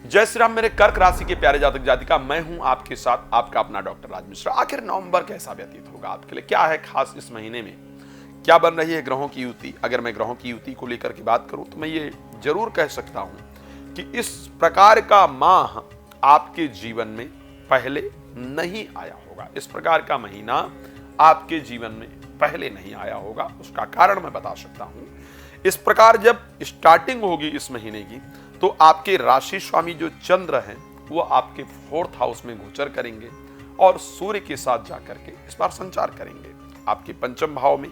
जय श्री राम मेरे कर्क राशि के प्यारे जातक जातिका, मैं हूं आपके साथ आपका अपना डॉक्टर राज मिश्रा। आखिर नवंबर कैसा व्यतीत होगा आपके लिए, क्या है खास इस महीने में, क्या बन रही है ग्रहों की युति। अगर मैं ग्रहों की युति को लेकर के बात करूं तो मैं ये जरूर कह सकता हूं कि इस प्रकार का माह आपके जीवन में पहले नहीं आया होगा। इस प्रकार का महीना आपके जीवन में पहले नहीं आया होगा। उसका कारण मैं बता सकता हूं। इस प्रकार जब स्टार्टिंग होगी इस महीने की तो आपके राशि स्वामी जो चंद्र हैं वो आपके 4th हाउस में गोचर करेंगे और सूर्य के साथ जाकर के इस बार संचार करेंगे। आपके 5th भाव में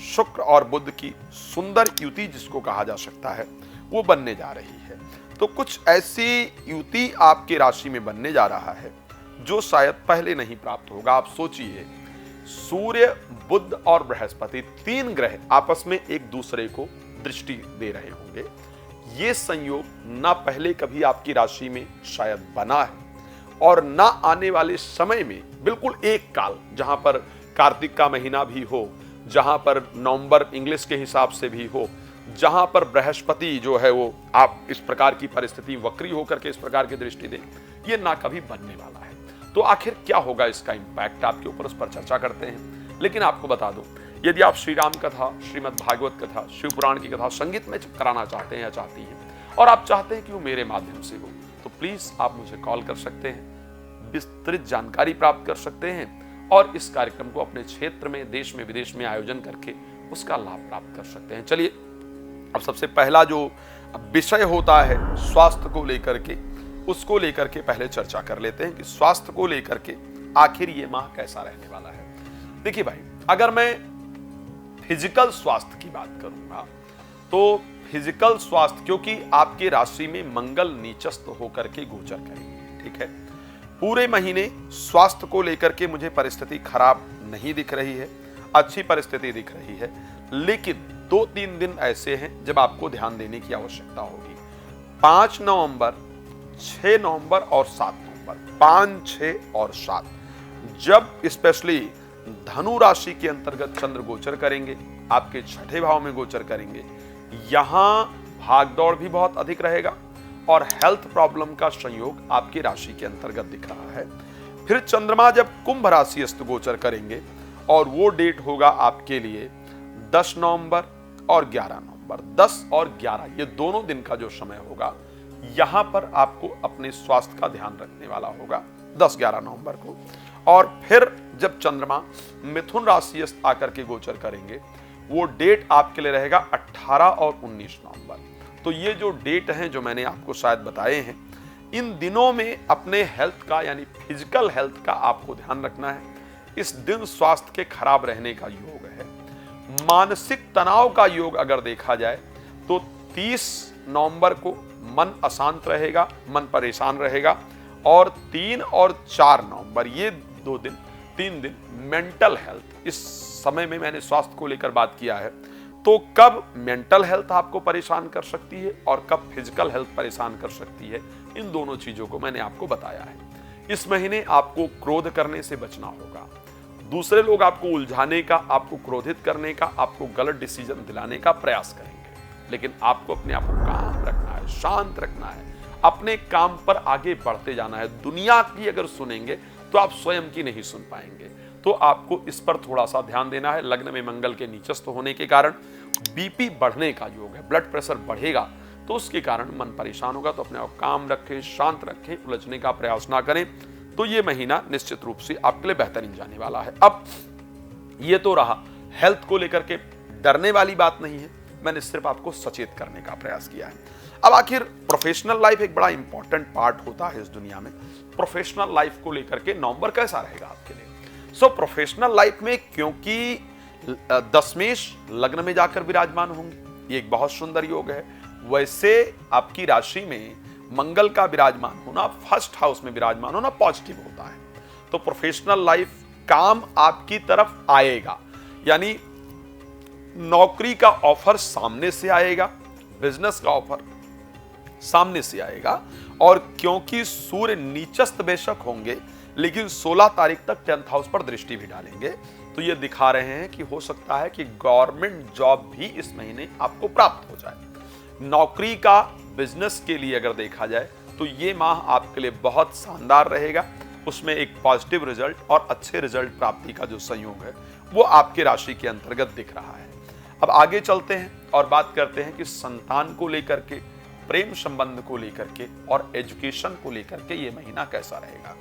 शुक्र और बुध की सुंदर युति जिसको कहा जा सकता है वो बनने जा रही है। तो कुछ ऐसी युति आपके राशि में बनने जा रहा है जो शायद पहले नहीं प्राप्त होगा। आप सोचिए, सूर्य, बुध और बृहस्पति 3 ग्रह आपस में एक दूसरे को दृष्टि दे रहे होंगे। ये संयोग ना पहले कभी आपकी राशि में शायद बना है और ना आने वाले समय में। बिल्कुल एक काल जहां पर कार्तिक का महीना भी हो, जहां पर नवंबर इंग्लिश के हिसाब से भी हो, जहां पर बृहस्पति जो है वो आप इस प्रकार की परिस्थिति वक्री होकर के इस प्रकार की दृष्टि दें, ये ना कभी बनने वाला है। तो आखिर क्या होगा इसका इंपैक्ट आपके ऊपर, उस पर चर्चा करते हैं। लेकिन आपको बता दूं, यदि आप श्री राम कथा, श्रीमद् भागवत कथा, शिव पुराण की कथा संगीत में कराना चाहते हैं या चाहती हैं और आप चाहते हैं कि वो मेरे माध्यम से हो, तो प्लीज आप मुझे कॉल कर सकते हैं, विस्तृत जानकारी प्राप्त कर सकते हैं और इस कार्यक्रम को अपने क्षेत्र में, देश में, विदेश में आयोजन करके उसका लाभ प्राप्त कर सकते हैं। चलिए, अब सबसे पहला जो विषय होता है स्वास्थ्य को लेकर के, उसको लेकर के पहले चर्चा कर लेते हैं कि स्वास्थ्य को लेकर के आखिर ये माह कैसा रहने वाला है। देखिए भाई, अगर मैं फिजिकल स्वास्थ्य की बात करूंगा तो फिजिकल स्वास्थ्य, क्योंकि आपके राशि में मंगल नीचस्थ होकर के गोचर करेंगे, ठीक है, पूरे महीने स्वास्थ्य को लेकर के मुझे परिस्थिति खराब नहीं दिख रही है, अच्छी परिस्थिति दिख रही है। लेकिन 2-3 दिन ऐसे हैं जब आपको ध्यान देने की आवश्यकता होगी। 5 नवंबर, 6 नवंबर और 7 नवंबर, 5, 6 और 7, जब स्पेशली धनु राशि के अंतर्गत चंद्र गोचर करेंगे, आपके 6ठे भाव में गोचर करेंगे, यहां भागदौड़ भी बहुत अधिक रहेगा और हेल्थ प्रॉब्लम का संयोग आपकी राशि के अंतर्गत दिख रहा है। फिर चंद्रमा जब कुंभ राशिस्थ गोचर करेंगे और वो डेट होगा आपके लिए 10 नवंबर और 11 नवंबर। 10 और 11 ये दोनों दिन का जो समय होगा, यहां पर आपको अपने स्वास्थ्य का ध्यान रखने वाला होगा 10-11 नवंबर को। और फिर जब चंद्रमा मिथुन राशिस्थ आकर के गोचर करेंगे, वो डेट आपके लिए रहेगा 18 और 19 नवंबर। तो ये जो डेट हैं जो मैंने आपको शायद बताए हैं, इन दिनों में अपने हेल्थ का यानी फिजिकल हेल्थ का आपको ध्यान रखना है। इस दिन स्वास्थ्य के खराब रहने का योग है। मानसिक तनाव का योग अगर देखा जाए तो 30 नवंबर को मन अशांत रहेगा, मन परेशान रहेगा और 3 और 4 नवंबर ये 3 दिन मेंटल हेल्थ, इस समय में मैंने स्वास्थ्य को लेकर बात किया है, तो कब मेंटल हेल्थ आपको परेशान कर सकती है और कब फिजिकल हेल्थ परेशान कर सकती है, इन दोनों चीजों को मैंने आपको बताया है। इस महीने आपको क्रोध करने से बचना होगा। दूसरे लोग आपको उलझाने का, आपको क्रोधित करने का, आपको गलत डिसीजन दिलाने का प्रयास करेंगे, लेकिन आपको अपने आप को काम रखना है, शांत रखना है, अपने काम पर आगे बढ़ते जाना है। दुनिया की अगर सुनेंगे तो आप स्वयं की नहीं सुन पाएंगे। तो आपको इस पर थोड़ा सा ध्यान देना है। लग्न में मंगल के नीचस्थ होने के कारण बीपी बढ़ने का योग है, ब्लड प्रेशर बढ़ेगा, तो उसके कारण मन परेशान होगा। तो अपने आप काम रखें, शांत रखें, उलझने का प्रयास ना करें। तो ये महीना निश्चित रूप से आपके लिए बेहतरीन जाने वाला है। अब ये तो रहा हेल्थ को लेकर के, डरने वाली बात नहीं है, मैंने सिर्फ आपको सचेत करने का प्रयास किया है। अब आखिर प्रोफेशनल लाइफ एक बड़ा इंपॉर्टेंट पार्ट होता है इस दुनिया में। प्रोफेशनल लाइफ को लेकर के नवंबर कैसा रहेगा आपके लिए? प्रोफेशनल लाइफ में, क्योंकि दशमेश लग्न में जाकर विराजमान होंगे, ये एक बहुत सुंदर योग है। वैसे आपकी राशि में मंगल का विराजमान होना, 1st हाउस में विराजमान होना पॉजिटिव होता है। तो प्रोफेशनल लाइफ, काम आपकी तरफ आएगा, यानी नौकरी का ऑफर सामने से आएगा, बिजनेस का ऑफर सामने से आएगा। और क्योंकि सूर्य नीचस्थ बेशक होंगे, लेकिन 16 तारीख तक 10th हाउस पर दृष्टि भी डालेंगे, तो ये दिखा रहे हैं कि हो सकता है कि गवर्नमेंट जॉब भी इस महीने आपको प्राप्त हो जाए। नौकरी का, बिजनेस के लिए अगर देखा जाए तो ये माह आपके लिए बहुत शानदार रहेगा। उसमें एक पॉजिटिव रिजल्ट और अच्छे रिजल्ट प्राप्ति का जो संयोग है वो आपके राशि के अंतर्गत दिख रहा है। अब आगे चलते हैं और बात करते हैं कि संतान को लेकर के, प्रेम संबंध को लेकर के और एजुकेशन को लेकर के ये महीना कैसा रहेगा।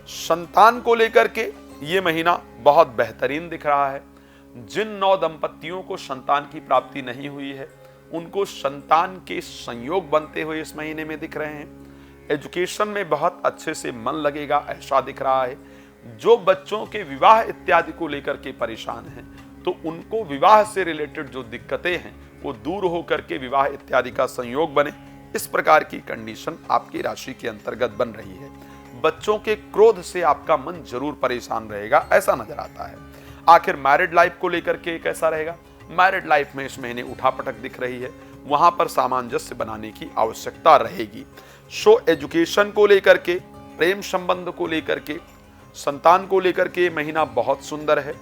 संतान को लेकर के ये महीना बहुत बेहतरीन दिख रहा है। जिन 9 दंपतियों को संतान की प्राप्ति नहीं हुई है उनको संतान के संयोग बनते हुए इस महीने में दिख रहे हैं। एजुकेशन में बहुत अच्छे से मन लगेगा ऐसा दिख रहा है। जो बच्चों के विवाह इत्यादि को लेकर के परेशान हैं तो उनको विवाह से रिलेटेड जो दिक्कतें हैं वो दूर होकर के विवाह इत्यादि का संयोग बने, इस प्रकार की कंडीशन आपकी राशि के अंतर्गत बन रही है। बच्चों के क्रोध से आपका मन जरूर परेशान रहेगा ऐसा नजर आता है। आखिर मैरिड लाइफ को लेकर के कैसा रहेगा। मैरिड लाइफ में इस महीने उठापटक दिख रही है, वहां पर सामंजस्य बनाने की आवश्यकता रहेगी। एजुकेशन को लेकर के, प्रेम संबंध को लेकर के, संतान को लेकर के महीना बहुत सुंदर है।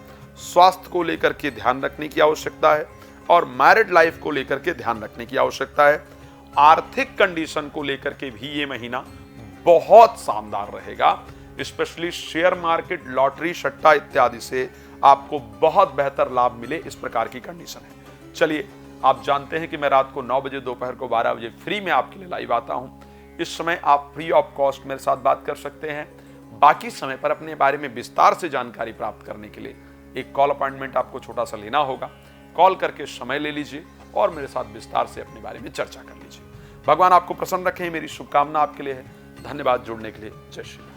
स्वास्थ्य को लेकर के ध्यान रखने की आवश्यकता है और मैरिड लाइफ को लेकर के ध्यान रखने की आवश्यकता है। आर्थिक कंडीशन को लेकर के भी ये महीना बहुत शानदार रहेगा। स्पेशली शेयर मार्केट, लॉटरी, सट्टा इत्यादि से आपको बहुत बेहतर लाभ मिले, इस प्रकार की कंडीशन है। चलिए, आप जानते हैं कि मैं रात को 9 बजे, दोपहर को 12 बजे फ्री में आपके लिए लाइव आता हूं। इस समय आप फ्री ऑफ कॉस्ट मेरे साथ बात कर सकते हैं। बाकी समय पर अपने बारे में विस्तार से जानकारी प्राप्त करने के लिए एक कॉल अपॉइंटमेंट आपको छोटा सा लेना होगा। कॉल करके समय ले लीजिए और मेरे साथ विस्तार से अपने बारे में चर्चा कर लीजिए। भगवान आपको प्रसन्न रखें, मेरी शुभकामना आपके लिए है। धन्यवाद जुड़ने के लिए। जय श्री राम।